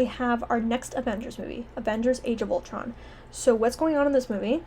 we have our next Avengers movie, Avengers Age of Ultron. So what's going on in this movie?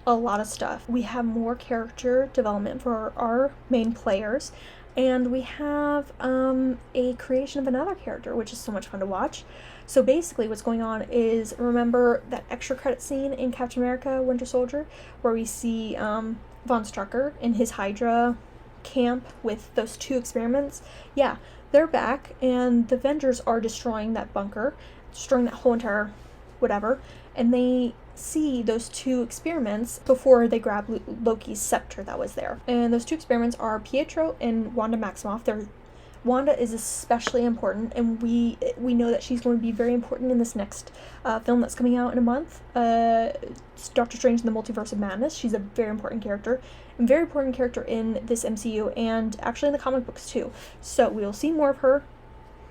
A lot of stuff. We have more character development for our main players, and we have a creation of another character, which is so much fun to watch. So basically what's going on is, remember that extra credit scene in Captain America Winter Soldier where we see Von Strucker in his Hydra camp with those 2 experiments? Yeah, they're back, and the Avengers are destroying that bunker, destroying that whole entire whatever, and they see those 2 experiments before they grab Loki's scepter that was there. And those 2 experiments are Pietro and Wanda Maximoff. Wanda is especially important, and we know that she's going to be very important in this next film that's coming out in a month. It's Doctor Strange in the Multiverse of Madness. She's a very important character, in this MCU, and actually in the comic books too. So we will see more of her.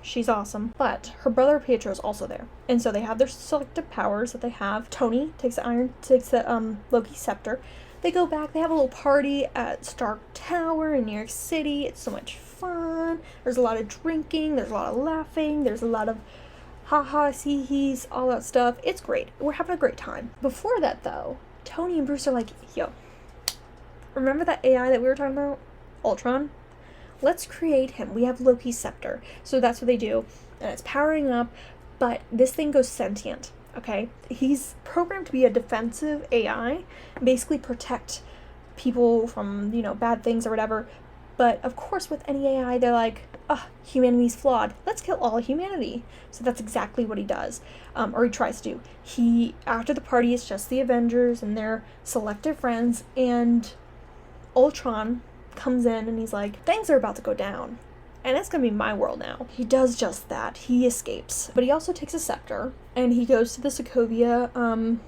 She's awesome. But her brother Pietro is also there. And so they have their selective powers that they have. Tony takes the Loki scepter. They go back, they have a little party at Stark Tower in New York City. It's so much fun. There's a lot of drinking, there's a lot of laughing, there's a lot of ha-ha, see-he's, all that stuff. It's great. We're having a great time. Before that though, Tony and Bruce are like, yo, remember that AI that we were talking about? Ultron? Let's create him. We have Loki's scepter. So that's what they do. And it's powering up, but this thing goes sentient, okay? He's programmed to be a defensive AI, basically protect people from, bad things or whatever. But of course with any AI, they're like, humanity's flawed. Let's kill all humanity. So that's exactly what he does, or he tries to do. After the party, it's just the Avengers and their selective friends, and Ultron comes in and he's like, things are about to go down, and it's gonna be my world now. He does just that. He escapes, but he also takes a scepter and he goes to the Sokovia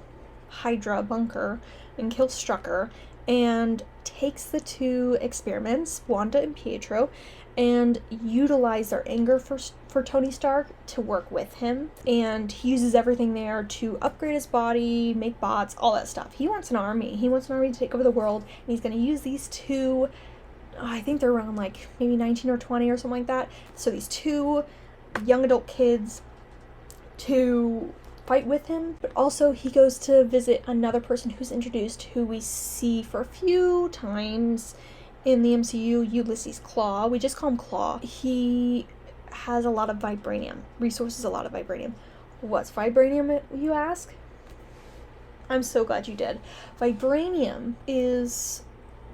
Hydra bunker and kills Strucker, and takes the 2 experiments, Wanda and Pietro, and utilize their anger for Tony Stark to work with him. And he uses everything there to upgrade his body, make bots, all that stuff. He wants an army. He wants an army to take over the world, and he's going to use these 2, I think they're around like maybe 19 or 20 or something like that. So these 2 young adult kids to fight with him. But also he goes to visit another person who's introduced, who we see for a few times in the MCU, Ulysses Claw. We just call him Claw. He has a lot of vibranium, resources a lot of vibranium. What's vibranium, you ask? I'm so glad you did. Vibranium is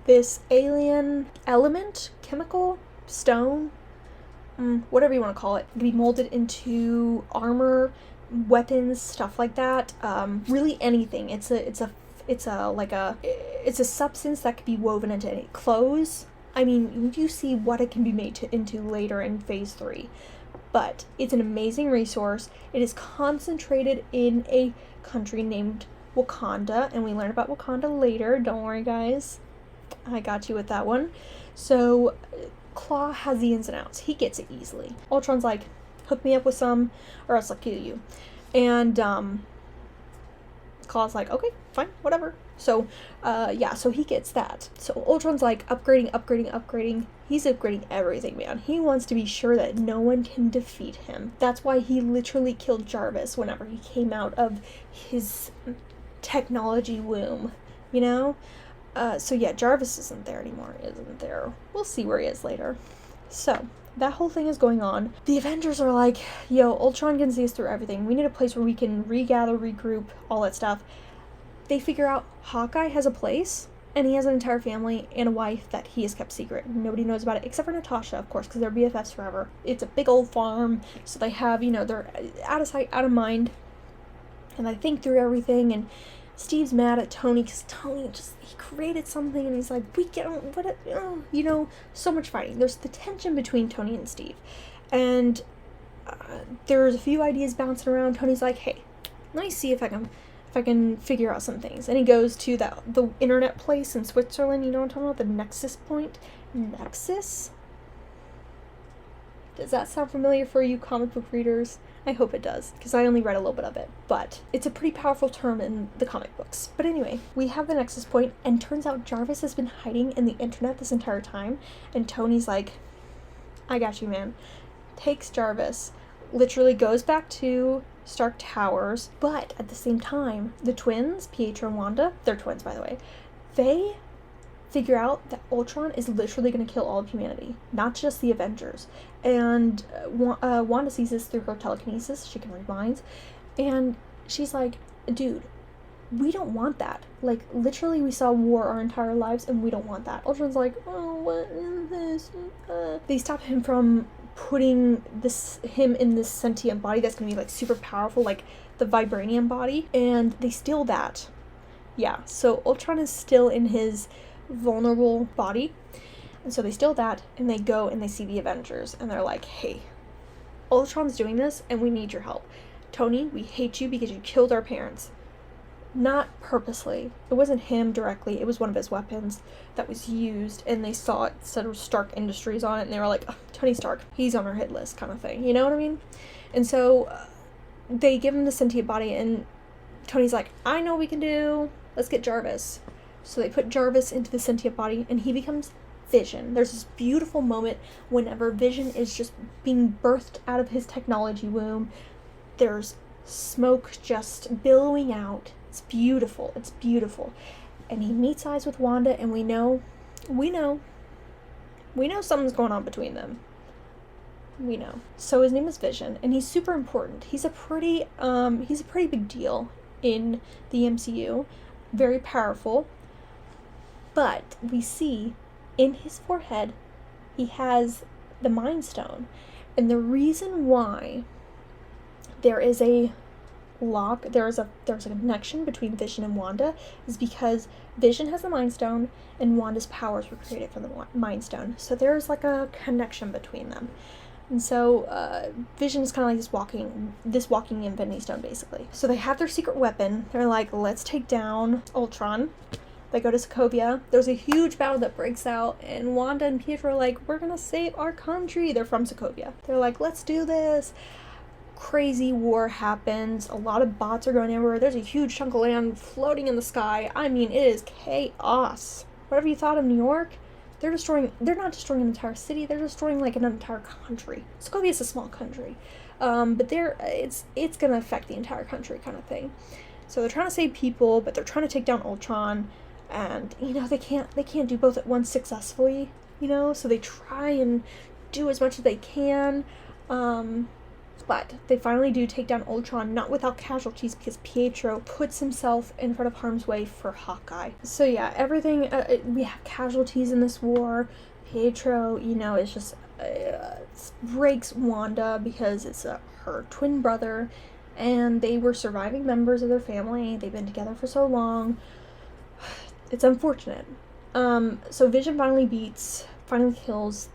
this alien element, chemical, stone, whatever you want to call it. It can be molded into armor, weapons, stuff like that. Really anything. It's a substance that could be woven into any clothes. I mean, you see what it can be made into later in phase 3. But it's an amazing resource. It is concentrated in a country named Wakanda, and we learn about Wakanda later. Don't worry, guys. I got you with that one. So Claw has the ins and outs. He gets it easily. Ultron's like, hook me up with some, or else I'll kill you. And Claw's like, okay, fine, whatever. So, so he gets that. So Ultron's like upgrading. He's upgrading everything, man. He wants to be sure that no one can defeat him. That's why he literally killed Jarvis whenever he came out of his technology womb, So yeah, Jarvis isn't there anymore, isn't there? We'll see where he is later. So that whole thing is going on. The Avengers are like, yo, Ultron can see us through everything. We need a place where we can regather, regroup, all that stuff. They figure out Hawkeye has a place, and he has an entire family and a wife that he has kept secret. Nobody knows about it, except for Natasha, of course, because they're BFFs forever. It's a big old farm, so they have, they're out of sight, out of mind. And they think through everything, and Steve's mad at Tony, because Tony he created something, and he's like, so much fighting. There's the tension between Tony and Steve. And there's a few ideas bouncing around. Tony's like, hey, let me see if I can figure out some things. And he goes to the internet place in Switzerland. You know what I'm talking about? The Nexus point. Nexus? Does that sound familiar for you comic book readers? I hope it does, because I only read a little bit of it. But it's a pretty powerful term in the comic books. But anyway, we have the Nexus point, and turns out Jarvis has been hiding in the internet this entire time. And Tony's like, I got you, man. Takes Jarvis, literally goes back to Stark Towers, but at the same time, the twins, Pietro and Wanda, they're twins by the way, they figure out that Ultron is literally going to kill all of humanity, not just the Avengers. And Wanda sees this through her telekinesis. She can read minds. And she's like, dude, we don't want that. Like, literally, we saw war our entire lives, and we don't want that. Ultron's like, oh, what is this? They stop him from putting him in this sentient body that's going to be, like, super powerful, like the vibranium body. And they steal that. Yeah, so Ultron is still in his vulnerable body, and so they steal that, and they go and they see the Avengers, and they're like, hey, Ultron's doing this and we need your help. Tony, we hate you because you killed our parents. Not purposely. It wasn't him directly. It was one of his weapons that was used, and they saw it said Stark Industries on it, and they were like, oh, Tony Stark, he's on our hit list kind of thing, you know what I mean? And so they give him the sentient body, and Tony's like, I know what we can do, let's get Jarvis. So they put Jarvis into the sentient body, and he becomes Vision. There's this beautiful moment whenever Vision is just being birthed out of his technology womb. There's smoke just billowing out. It's beautiful. It's beautiful. And he meets eyes with Wanda, and we know something's going on between them. We know. So his name is Vision, and he's super important. He's a pretty big deal in the MCU. Very powerful. But we see in his forehead, he has the Mind Stone. And the reason why there is a lock, there's a connection between Vision and Wanda is because Vision has the Mind Stone and Wanda's powers were created from the Mind Stone. So there's like a connection between them. And so Vision is kind of like this walking Infinity Stone, basically. So they have their secret weapon. They're like, let's take down Ultron. They go to Sokovia. There's a huge battle that breaks out, and Wanda and Pietro are like, we're gonna save our country. They're from Sokovia. They're like, let's do this. Crazy war happens. A lot of bots are going everywhere. There's a huge chunk of land floating in the sky. I mean, it is chaos. Whatever you thought of New York, they're not destroying an entire city, they're destroying like an entire country. Sokovia is a small country. But it's gonna affect the entire country kind of thing. So they're trying to save people, but they're trying to take down Ultron. And, they can't do both at once successfully, so they try and do as much as they can, but they finally do take down Ultron, not without casualties, because Pietro puts himself in front of harm's way for Hawkeye. So yeah, everything, we have casualties in this war. Pietro, is just, breaks Wanda because it's her twin brother, and they were surviving members of their family. They've been together for so long. It's unfortunate. So Vision finally kills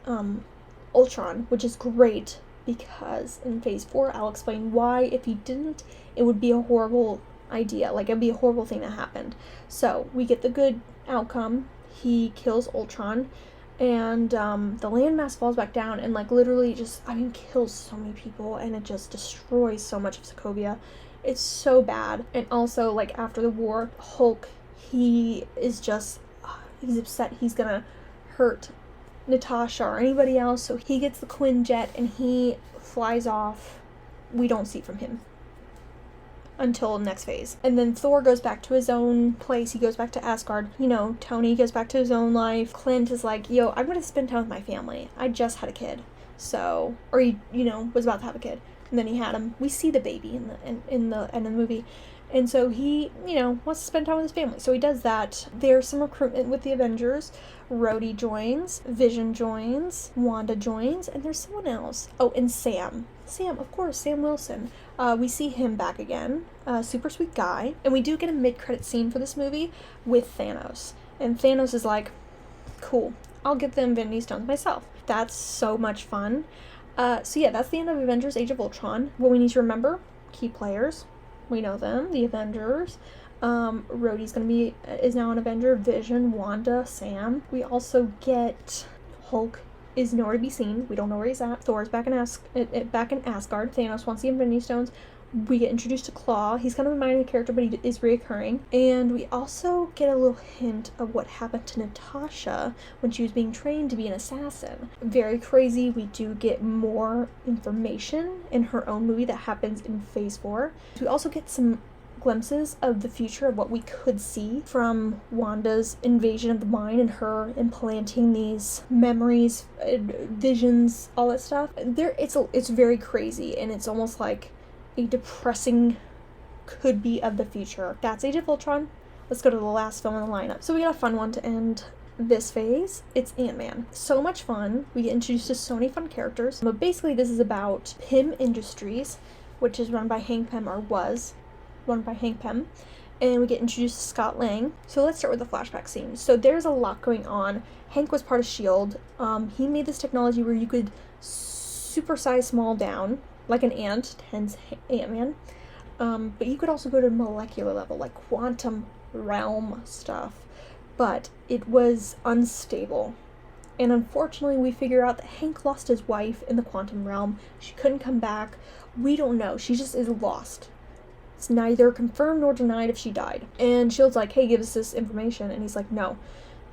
Ultron, which is great because in Phase 4, I'll explain why. If he didn't, it would be a horrible idea. Like, it'd be a horrible thing that happened. So we get the good outcome. He kills Ultron, and the landmass falls back down and, like, literally kills so many people, and it just destroys so much of Sokovia. It's so bad. And also, like, after the war, Hulk, he is just, he's upset he's gonna hurt Natasha or anybody else, so he gets the Quinjet and he flies off. We don't see from him until next phase. And then Thor goes back to his own place. He goes back to Asgard. Tony goes back to his own life. Clint is like, yo, I'm gonna spend time with my family. I just had a kid. So, or he, was about to have a kid. And then he had him. We see the baby in the movie. And so he, wants to spend time with his family. So he does that. There's some recruitment with the Avengers. Rhodey joins. Vision joins. Wanda joins. And there's someone else. Oh, and Sam. Sam, of course, Sam Wilson. We see him back again. Super sweet guy. And we do get a mid-credit scene for this movie with Thanos. And Thanos is like, cool, I'll get the Infinity Stones myself. That's so much fun. So yeah, that's the end of Avengers Age of Ultron. What we need to remember, key players. We know them, the Avengers. Rhodey's is now an Avenger. Vision, Wanda, Sam. We also get Hulk is nowhere to be seen. We don't know where he's at. Thor's back in Asgard. Thanos wants the Infinity Stones. we get introduced to Claw. He's kind of a minor character, but he is reoccurring. And we also get a little hint of what happened to Natasha when she was being trained to be an assassin. Very crazy. We do get more information in her own movie that happens in Phase 4. We also get some glimpses of the future of what we could see from Wanda's invasion of the mind and her implanting these memories, visions, all that stuff. It's very crazy, and it's almost like a depressing could be of the future. That's Age of Ultron. Let's go to the last film in the lineup. So we got a fun one to end this phase. It's Ant-Man. So much fun. We get introduced to so many fun characters. But basically this is about Pym Industries, which is run by Hank Pym, or was run by Hank Pym, and we get introduced to Scott Lang. So let's start with the flashback scene. So there's a lot going on. Hank was part of S.H.I.E.L.D. He made this technology where you could supersize small down, like an ant, hence Ant-Man. But you could also go to molecular level, like quantum realm stuff. But it was unstable. And unfortunately, we figure out that Hank lost his wife in the quantum realm. She couldn't come back. We don't know. She just is lost. It's neither confirmed nor denied if she died. And S.H.I.E.L.D's like, hey, give us this information. And he's like, no.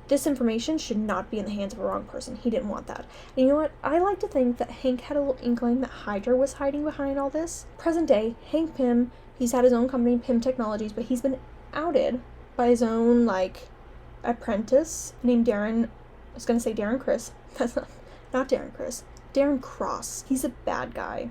This information should not be in the hands of a wrong person. He didn't want that. And you know what? I like to think that Hank had a little inkling that Hydra was hiding behind all this. Present day, Hank Pym, he's had his own company, Pym Technologies, but he's been outed by his own, apprentice named Darren. I was going to say Darren Criss. That's not Darren Criss. Darren Cross. He's a bad guy.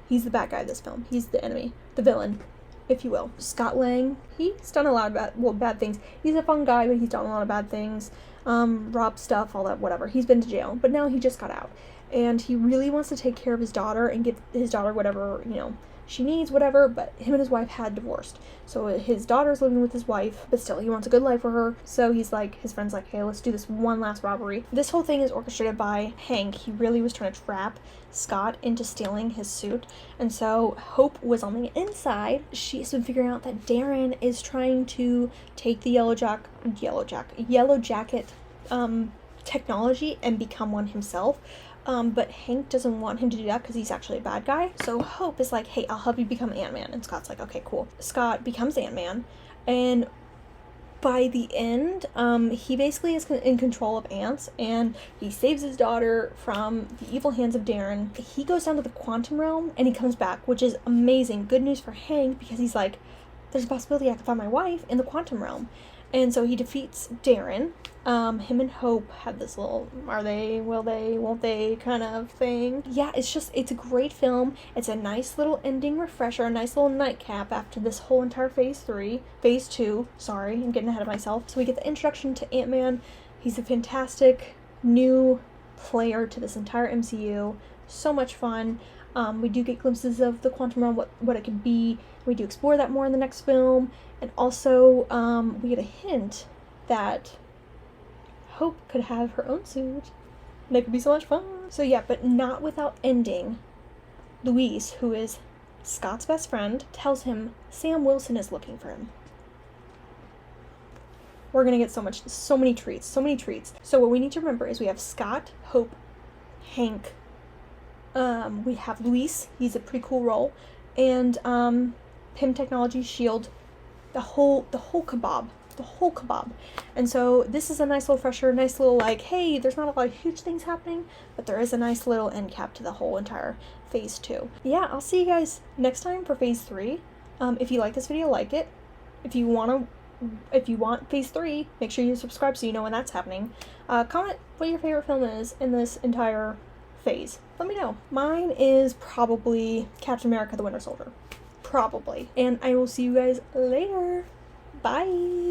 He's the bad guy of this film. He's the enemy. The villain, if you will. Scott Lang, he's done a lot of bad things. He's a fun guy, but he's done a lot of bad things. Robbed stuff, all that, whatever. He's been to jail, but now he just got out. And he really wants to take care of his daughter and get his daughter whatever, she needs, whatever, but him and his wife had divorced. So his daughter's living with his wife, but still, he wants a good life for her. So he's like, his friend's like, hey, let's do this one last robbery. This whole thing is orchestrated by Hank. He really was trying to trap Scott into stealing his suit. And so Hope was on the inside. She's been figuring out that Darren is trying to take the Yellow Jacket technology and become one himself. But Hank doesn't want him to do that because he's actually a bad guy. So Hope is like, hey, I'll help you become Ant-Man. And Scott's like, okay, cool. Scott becomes Ant-Man. And by the end, he basically is in control of ants. And he saves his daughter from the evil hands of Darren. He goes down to the quantum realm and he comes back, which is amazing. Good news for Hank because he's like, there's a possibility I can find my wife in the quantum realm. And so he defeats Darren. Him and Hope have this little are they, will they, won't they kind of thing. Yeah, it's a great film. It's a nice little ending refresher, a nice little nightcap after this whole entire phase 2. Sorry, I'm getting ahead of myself. So we get the introduction to Ant-Man. He's a fantastic new player to this entire MCU. So much fun. We do get glimpses of the quantum realm, what it could be. We do explore that more in the next film. And also, we get a hint that Hope could have her own suit. And it could be so much fun. So yeah, but not without ending. Luis, who is Scott's best friend, tells him Sam Wilson is looking for him. We're gonna get so many treats. So what we need to remember is we have Scott, Hope, Hank. We have Luis. He's a pretty cool role. And Pym Technologies, S.H.I.E.L.D., the whole kebab. And so this is a nice little refresher, nice little hey, there's not a lot of huge things happening, but there is a nice little end cap to the whole entire phase 2. Yeah, I'll see you guys next time for phase 3. If you like this video, like it. If you want phase 3, make sure you subscribe so you know when that's happening. Comment what your favorite film is in this entire phase. Let me know. Mine is probably Captain America: The Winter Soldier. Probably. And I will see you guys later. Bye.